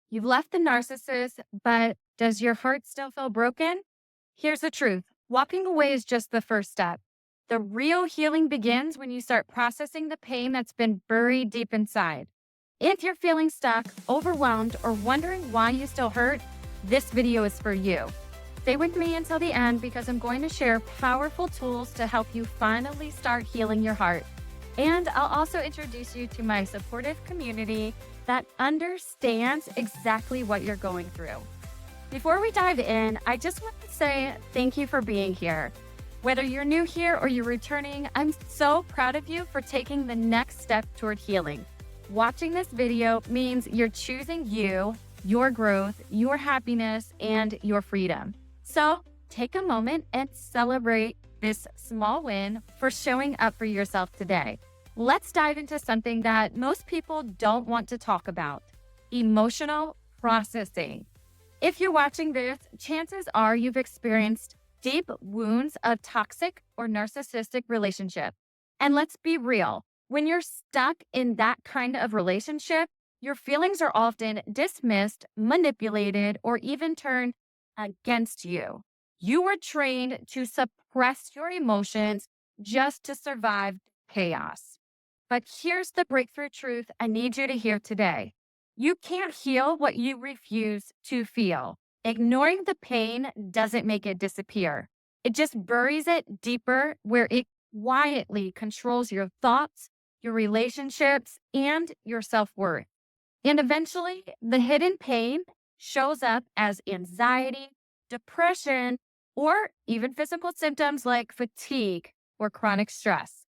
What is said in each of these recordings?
You've left the narcissist, but does your heart still feel broken? Here's the truth. Walking away is just the first step. The real healing begins when you start processing the pain that's been buried deep inside. If you're feeling stuck, overwhelmed, or wondering why you still hurt, this video is for you. Stay with me until the end because I'm going to share powerful tools to help you finally start healing your heart. And I'll also introduce you to my supportive community that understands exactly what you're going through. Before we dive in, I just want to say thank you for being here. Whether you're new here or you're returning, I'm so proud of you for taking the next step toward healing. Watching this video means you're choosing you, your growth, your happiness, and your freedom. So take a moment and celebrate this small win for showing up for yourself today. Let's dive into something that most people don't want to talk about: emotional processing. If you're watching this, chances are you've experienced deep wounds of toxic or narcissistic relationship. And let's be real, when you're stuck in that kind of relationship, your feelings are often dismissed, manipulated, or even turned against you. You were trained to suppress your emotions just to survive chaos. But here's the breakthrough truth I need you to hear today. You can't heal what you refuse to feel. Ignoring the pain doesn't make it disappear. It just buries it deeper where it quietly controls your thoughts, your relationships, and your self-worth. And eventually, the hidden pain shows up as anxiety, depression, or even physical symptoms like fatigue or chronic stress.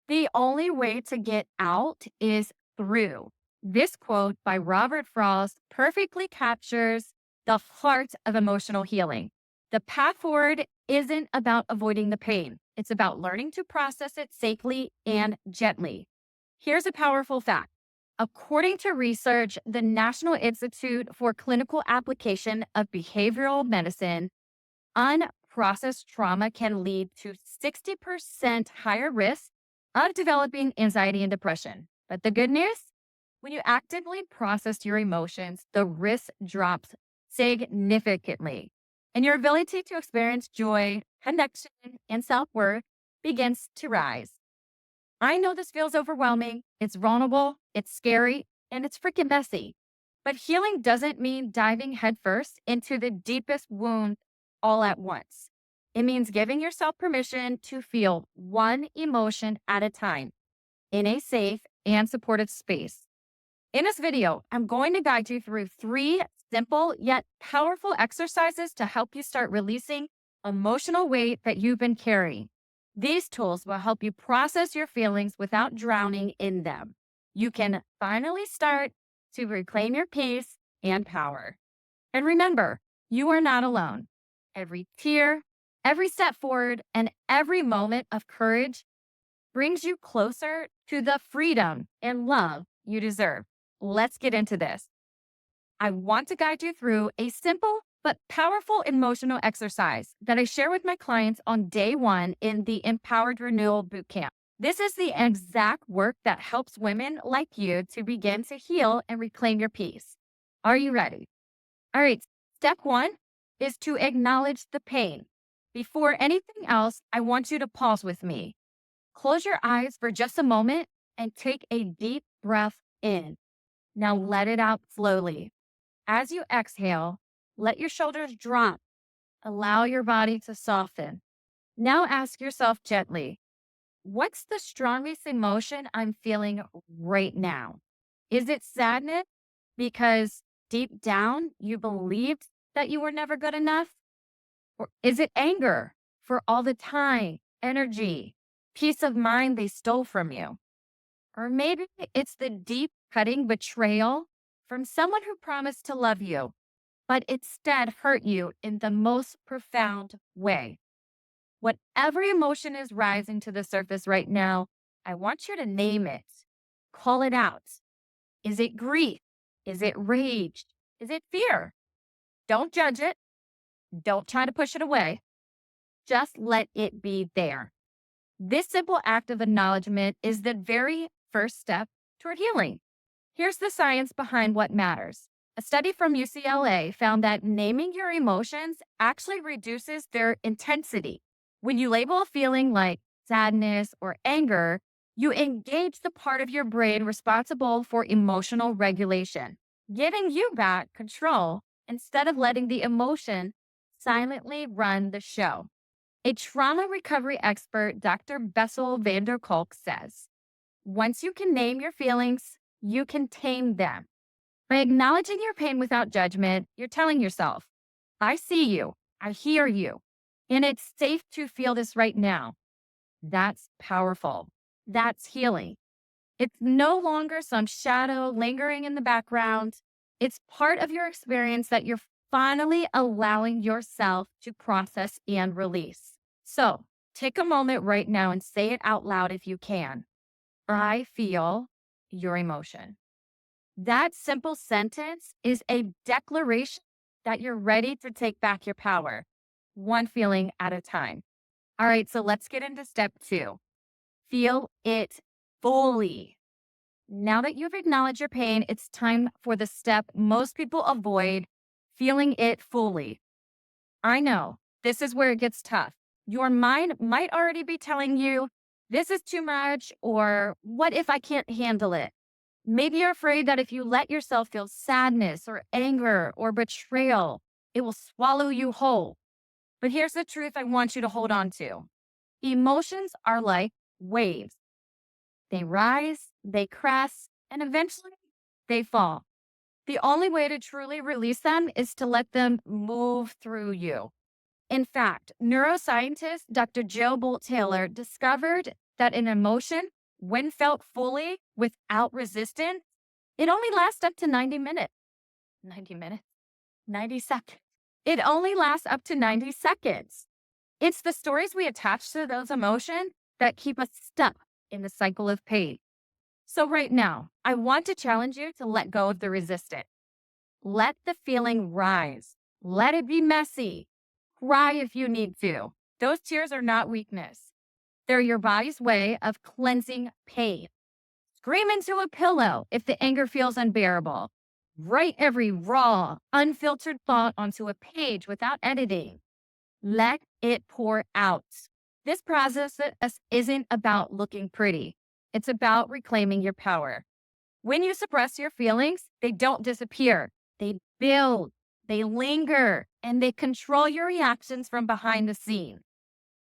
The only way to get out is through. This quote by Robert Frost perfectly captures the heart of emotional healing. The path forward isn't about avoiding the pain. It's about learning to process it safely and gently. Here's a powerful fact. According to research, the National Institute for Clinical Application of Behavioral Medicine, unprocessed trauma can lead to 60% higher risk of developing anxiety and depression. But the good news? When you actively process your emotions, the risk drops significantly, and your ability to experience joy, connection, and self-worth begins to rise. I know this feels overwhelming, it's vulnerable, it's scary, and it's freaking messy. But healing doesn't mean diving headfirst into the deepest wound all at once. It means giving yourself permission to feel one emotion at a time in a safe and supportive space. In this video, I'm going to guide you through 3 simple yet powerful exercises to help you start releasing emotional weight that you've been carrying. These tools will help you process your feelings without drowning in them. You can finally start to reclaim your peace and power. And remember, you are not alone. Every tear, every step forward, and every moment of courage brings you closer to the freedom and love you deserve. Let's get into this. I want to guide you through a simple but powerful emotional exercise that I share with my clients on day 1 in the Empowered Renewal Bootcamp. This is the exact work that helps women like you to begin to heal and reclaim your peace. Are you ready? All right, step 1 is to acknowledge the pain. Before anything else, I want you to pause with me. Close your eyes for just a moment and take a deep breath in. Now let it out slowly. As you exhale, let your shoulders drop. Allow your body to soften. Now ask yourself gently, what's the strongest emotion I'm feeling right now? Is it sadness because deep down you believed that you were never good enough? Or is it anger for all the time, energy, peace of mind they stole from you? Or maybe it's the deep cutting betrayal from someone who promised to love you, but instead hurt you in the most profound way. Whatever emotion is rising to the surface right now, I want you to name it. Call it out. Is it grief? Is it rage? Is it fear? Don't judge it. Don't try to push it away. Just let it be there. This simple act of acknowledgement is the very first step toward healing. Here's the science behind what matters. A study from UCLA found that naming your emotions actually reduces their intensity. When you label a feeling like sadness or anger, you engage the part of your brain responsible for emotional regulation, giving you back control instead of letting the emotion silently run the show. A trauma recovery expert, Dr. Bessel van der Kolk, says, once you can name your feelings, you can tame them. By acknowledging your pain without judgment, you're telling yourself, I see you, I hear you, and it's safe to feel this right now. That's powerful. That's healing. It's no longer some shadow lingering in the background. It's part of your experience that you're finally allowing yourself to process and release. So take a moment right now and say it out loud if you can. I feel your emotion. That simple sentence is a declaration that you're ready to take back your power, one feeling at a time. All right, so let's get into step 2. Feel it fully. Now that you've acknowledged your pain, it's time for the step most people avoid, feeling it fully. I know this is where it gets tough. Your mind might already be telling you, this is too much, or what if I can't handle it? Maybe you're afraid that if you let yourself feel sadness or anger or betrayal, it will swallow you whole. But here's the truth I want you to hold on to. Emotions are like waves. They rise, they crest, and eventually they fall. The only way to truly release them is to let them move through you. In fact, neuroscientist Dr. Jill Bolt-Taylor discovered that an emotion, when felt fully without resistance, it only lasts up to 90 minutes. 90 minutes? 90 seconds. It only lasts up to 90 seconds. It's the stories we attach to those emotions that keep us stuck in the cycle of pain. So right now, I want to challenge you to let go of the resistance. Let the feeling rise. Let it be messy. Cry if you need to. Those tears are not weakness. They're your body's way of cleansing pain. Scream into a pillow if the anger feels unbearable. Write every raw, unfiltered thought onto a page without editing. Let it pour out. This process isn't about looking pretty. It's about reclaiming your power. When you suppress your feelings, they don't disappear. They build, they linger, and they control your reactions from behind the scene.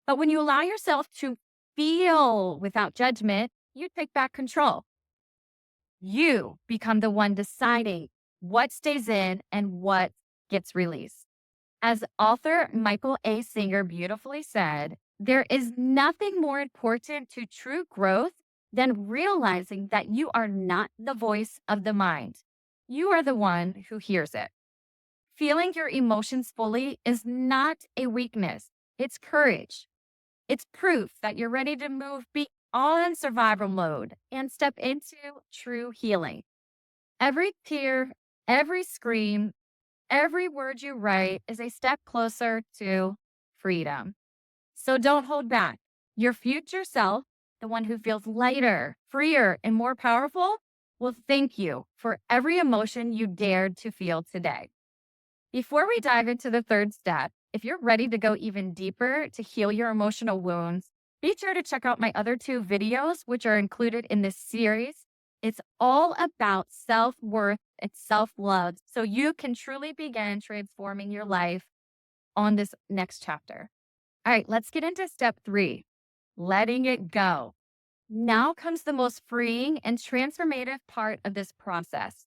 But when you allow yourself to feel without judgment, you take back control. You become the one deciding what stays in and what gets released. As author Michael A. Singer beautifully said, there is nothing more important to true growth than realizing that you are not the voice of the mind. You are the one who hears it. Feeling your emotions fully is not a weakness. It's courage. It's proof that you're ready to move beyond survival mode and step into true healing. Every tear, every scream, every word you write is a step closer to freedom. So don't hold back. Your future self, the one who feels lighter, freer, and more powerful, will thank you for every emotion you dared to feel today. Before we dive into the third step, if you're ready to go even deeper to heal your emotional wounds, be sure to check out my other 2 videos, which are included in this series. It's all about self-worth and self-love, so you can truly begin transforming your life on this next chapter. All right, let's get into step 3, letting it go. Now comes the most freeing and transformative part of this process,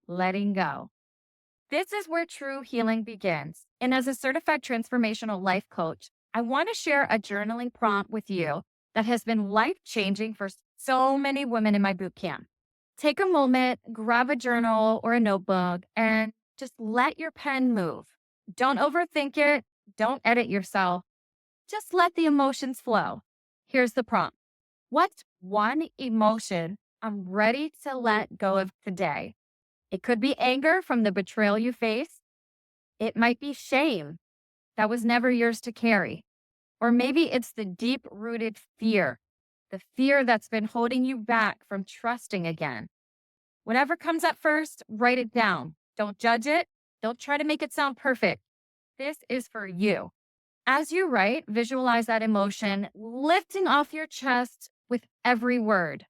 letting go. This is where true healing begins. And as a certified transformational life coach, I want to share a journaling prompt with you that has been life-changing for so many women in my bootcamp. Take a moment, grab a journal or a notebook, and just let your pen move. Don't overthink it. Don't edit yourself. Just let the emotions flow. Here's the prompt. What's one emotion I'm ready to let go of today? It could be anger from the betrayal you faced. It might be shame that was never yours to carry. Or maybe it's the deep-rooted fear, the fear that's been holding you back from trusting again. Whatever comes up first, write it down. Don't judge it. Don't try to make it sound perfect. This is for you. As you write, visualize that emotion lifting off your chest with every word.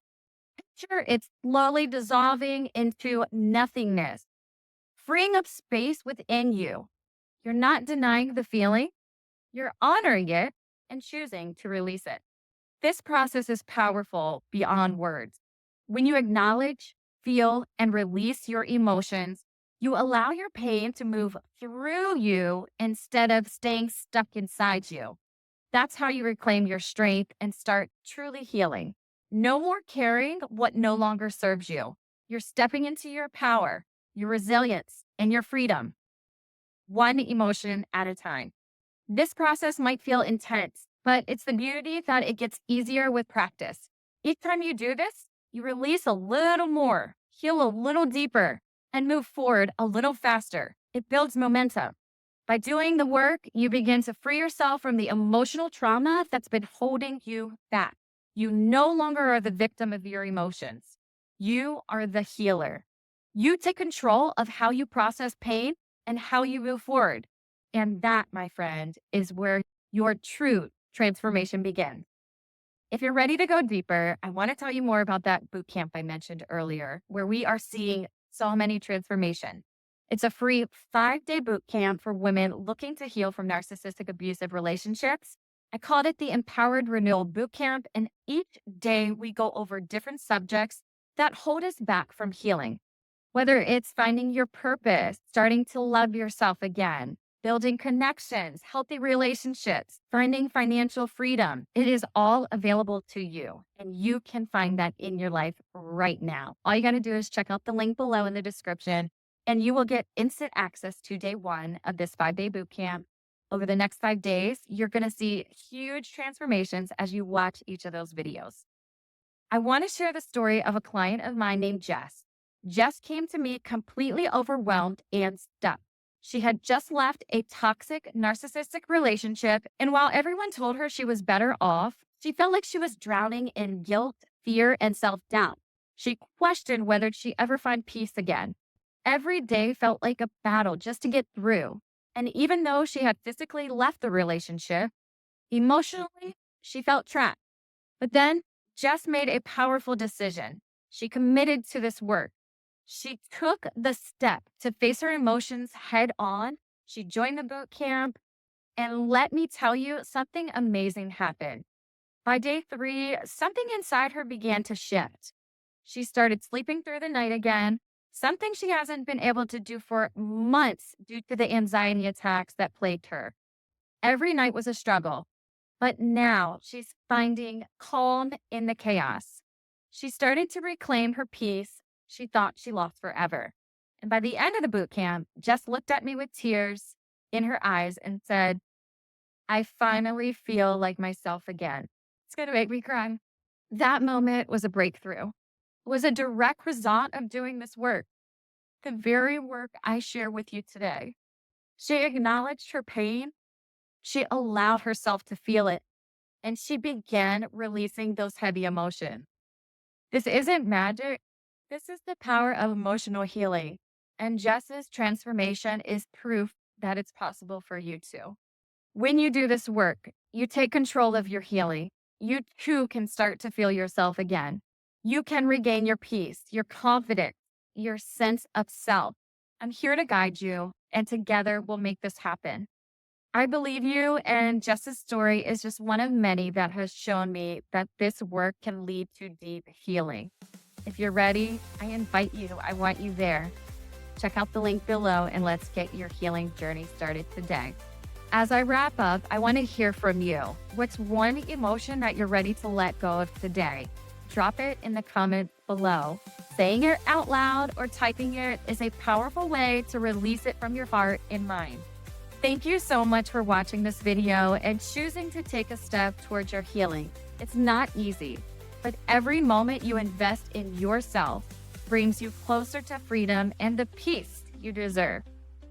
Picture it slowly dissolving into nothingness, freeing up space within you. You're not denying the feeling, you're honoring it and choosing to release it. This process is powerful beyond words. When you acknowledge, feel, and release your emotions, you allow your pain to move through you instead of staying stuck inside you. That's how you reclaim your strength and start truly healing. No more carrying what no longer serves you. You're stepping into your power, your resilience, and your freedom, one emotion at a time. This process might feel intense, but it's the beauty that it gets easier with practice. Each time you do this, you release a little more, heal a little deeper, and move forward a little faster. It builds momentum. By doing the work, you begin to free yourself from the emotional trauma that's been holding you back. You no longer are the victim of your emotions. You are the healer. You take control of how you process pain and how you move forward. And that, my friend, is where your true transformation begins. If you're ready to go deeper, I want to tell you more about that bootcamp I mentioned earlier, where we are seeing so many transformation. It's a free 5-day bootcamp for women looking to heal from narcissistic abusive relationships. I called it the Empowered Renewal Bootcamp, and each day we go over different subjects that hold us back from healing. Whether it's finding your purpose, starting to love yourself again, building connections, healthy relationships, finding financial freedom, it is all available to you. And you can find that in your life right now. All you got to do is check out the link below in the description, and you will get instant access to day 1 of this 5-day bootcamp. Over the next 5 days, you're going to see huge transformations as you watch each of those videos. I want to share the story of a client of mine named Jess. Jess came to me completely overwhelmed and stuck. She had just left a toxic, narcissistic relationship, and while everyone told her she was better off, she felt like she was drowning in guilt, fear, and self-doubt. She questioned whether she'd ever find peace again. Every day felt like a battle just to get through. And even though she had physically left the relationship, emotionally, she felt trapped. But then Jess made a powerful decision. She committed to this work. She took the step to face her emotions head on. She joined the boot camp, and let me tell you, something amazing happened. By day 3, something inside her began to shift. She started sleeping through the night again, something she hasn't been able to do for months due to the anxiety attacks that plagued her. Every night was a struggle, but now she's finding calm in the chaos. She started to reclaim her peace she thought she lost forever. And by the end of the boot camp, Jess looked at me with tears in her eyes and said, I finally feel like myself again. It's going to make me cry. That moment was a breakthrough. It was a direct result of doing this work, the very work I share with you today. She acknowledged her pain. She allowed herself to feel it, and she began releasing those heavy emotions. This isn't magic. This is the power of emotional healing, and Jess's transformation is proof that it's possible for you too. When you do this work, you take control of your healing. You too can start to feel yourself again. You can regain your peace, your confidence, your sense of self. I'm here to guide you, and together we'll make this happen. I believe you, and Jess's story is just one of many that has shown me that this work can lead to deep healing. If you're ready, I invite you. I want you there. Check out the link below and let's get your healing journey started today. As I wrap up, I want to hear from you. What's one emotion that you're ready to let go of today? Drop it in the comments below. Saying it out loud or typing it is a powerful way to release it from your heart and mind. Thank you so much for watching this video and choosing to take a step towards your healing. It's not easy, but every moment you invest in yourself brings you closer to freedom and the peace you deserve.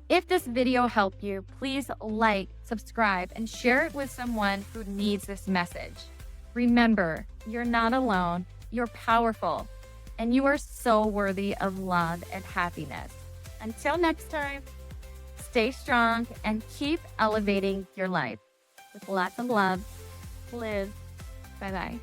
If this video helped you, please like, subscribe, and share it with someone who needs this message. Remember, you're not alone, you're powerful, and you are so worthy of love and happiness. Until next time, stay strong and keep elevating your life. With lots of love, Liz. Bye bye.